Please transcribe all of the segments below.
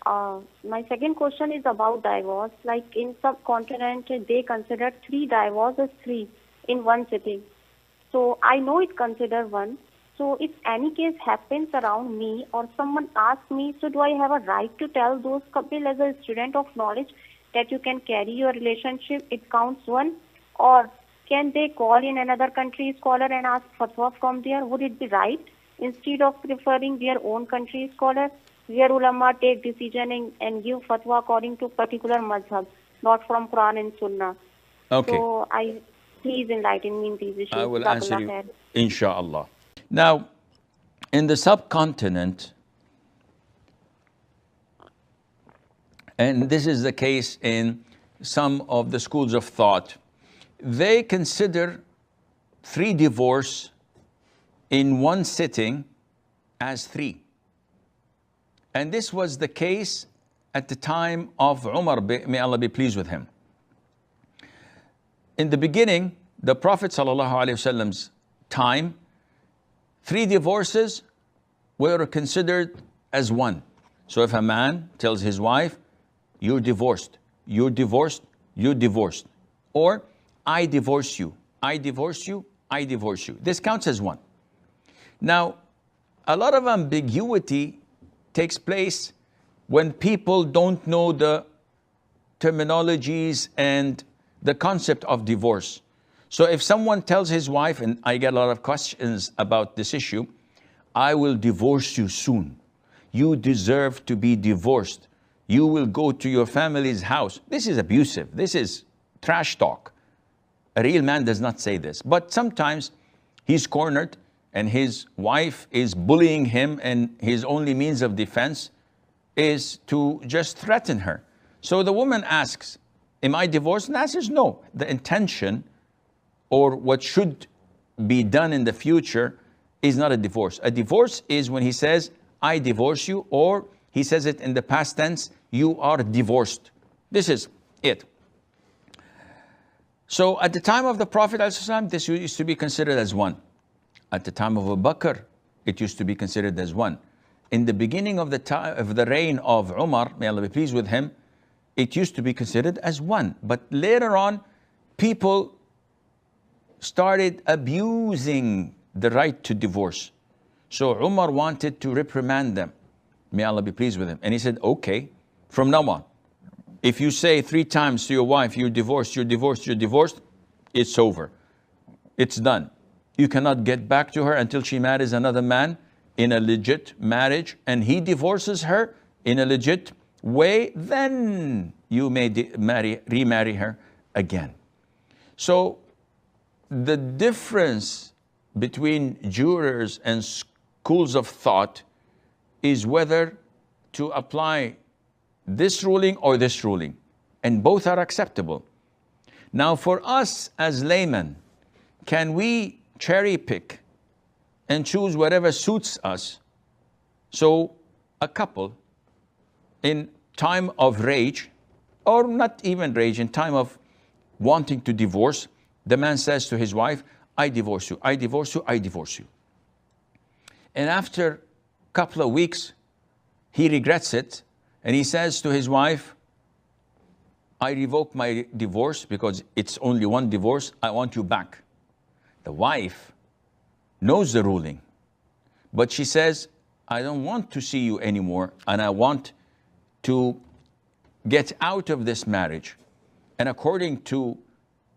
My second question is about divorce. Like in subcontinent, they consider three divorces three in one sitting. So I know it consider one. So if any case happens around me or someone asks me, so do I have a right to tell those couple as a student of knowledge that you can carry your relationship, it counts one? Or can they call in another country scholar and ask fatwa from there? Would it be right instead of preferring their own country scholar? Where ulama take decision and give fatwa according to particular mazhab, not from Quran and Sunnah. Okay, So please enlighten me in these I issues. will answer Jazakallah you, khair. inshallah. Now, in the subcontinent, and this is the case in some of the schools of thought, they consider three divorce in one sitting as three. And this was the case at the time of Umar, may Allah be pleased with him. In the beginning, the Prophet ﷺ's time, three divorces were considered as one. So if a man tells his wife, you're divorced, you're divorced, you're divorced, or I divorce you, I divorce you, I divorce you, this counts as one. Now, a lot of ambiguity takes place when people don't know the terminologies and the concept of divorce. So if someone tells his wife, and I get a lot of questions about this issue, I will divorce you soon. You deserve to be divorced. You will go to your family's house. This is abusive. This is trash talk. A real man does not say this. But sometimes he's cornered and his wife is bullying him, and his only means of defense is to just threaten her. So the woman asks, am I divorced? And the answer is no. The intention or what should be done in the future is not a divorce. A divorce is when he says, I divorce you, or he says it in the past tense, you are divorced. This is it. So at the time of the Prophet ﷺ, this used to be considered as one. At the time of Abu Bakr, it used to be considered as one. In the beginning of the time of the reign of Umar, may Allah be pleased with him, it used to be considered as one. But later on, people started abusing the right to divorce. So Umar wanted to reprimand them. May Allah be pleased with him. And he said, okay, from now on, if you say 3 times to your wife, you're divorced, you're divorced, you're divorced, it's over. It's done. You cannot get back to her until she marries another man in a legit marriage, and he divorces her in a legit way, then you may remarry her again. So the difference between jurors and schools of thought is whether to apply this ruling or this ruling, and both are acceptable. Now for us as laymen, can we cherry pick and choose whatever suits us? So a couple in time of rage, or not even rage, in time of wanting to divorce, the man says to his wife, I divorce you, I divorce you, I divorce you. And after a couple of weeks, he regrets it, and he says to his wife, I revoke my divorce because it's only one divorce, I want you back. The wife knows the ruling, but she says, I don't want to see you anymore, and I want to get out of this marriage. And according to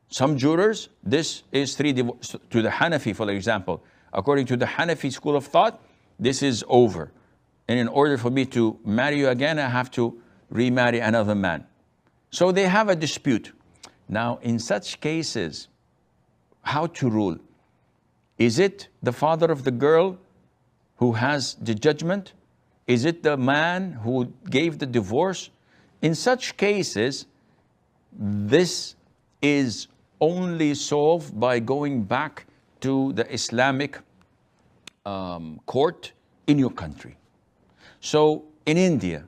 some jurors, this is 3 divorces. To the Hanafi, for example, according to the Hanafi school of thought, this is over. And in order for me to marry you again, I have to remarry another man. So they have a dispute. Now, in such cases, how to rule? Is it the father of the girl who has the judgment? Is it the man who gave the divorce? In such cases, this is only solved by going back to the Islamic court in your country. So in India,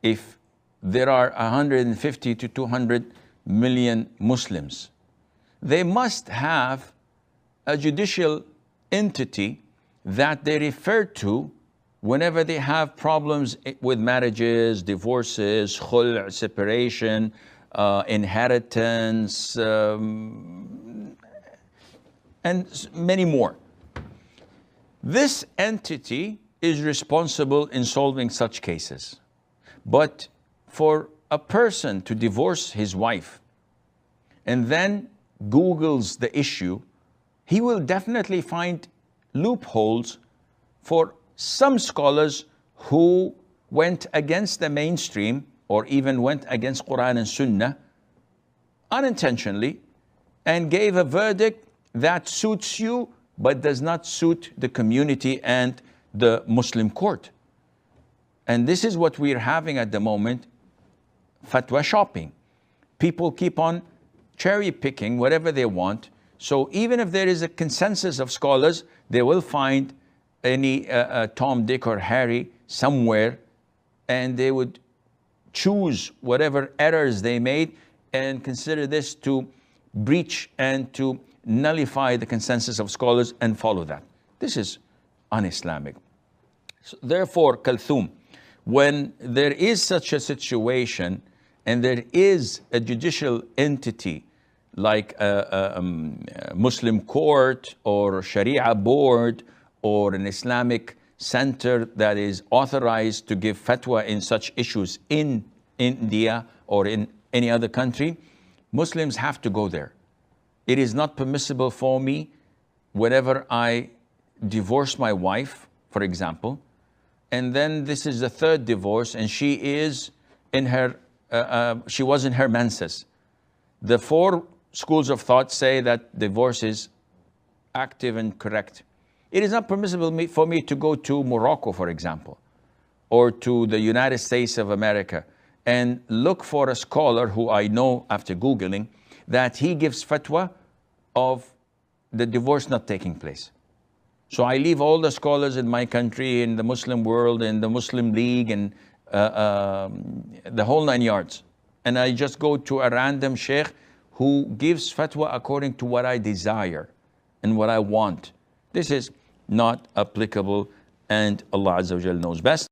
if there are 150 to 200 million Muslims, they must have a judicial entity that they refer to whenever they have problems with marriages, divorces, khul', separation, inheritance, and many more. This entity is responsible in solving such cases. But for a person to divorce his wife and then Googles the issue, he will definitely find loopholes for some scholars who went against the mainstream or even went against Quran and Sunnah unintentionally and gave a verdict that suits you but does not suit the community and the Muslim court. And this is what we're having at the moment, fatwa shopping. People keep on cherry picking whatever they want. So even if there is a consensus of scholars, they will find any Tom, Dick or Harry somewhere, and they would choose whatever errors they made and consider this to breach and to nullify the consensus of scholars and follow that. This is un-Islamic. So therefore, Kalthum, when there is such a situation and there is a judicial entity like a Muslim court or Sharia board or an Islamic center that is authorized to give fatwa in such issues in India or in any other country, Muslims have to go there. It is not permissible for me whenever I divorce my wife, for example, and then this is the third divorce and she is in her, she was in her menses. The four schools of thought say that divorce is active and correct. It is not permissible for me to go to Morocco, for example, or to the United States of America and look for a scholar who I know after Googling that he gives fatwa of the divorce not taking place. So I leave all the scholars in my country, in the Muslim world, in the Muslim League, and the whole 9 yards. And I just go to a random sheikh who gives fatwa according to what I desire and what I want. This is not applicable, and Allah Azza wa Jal knows best.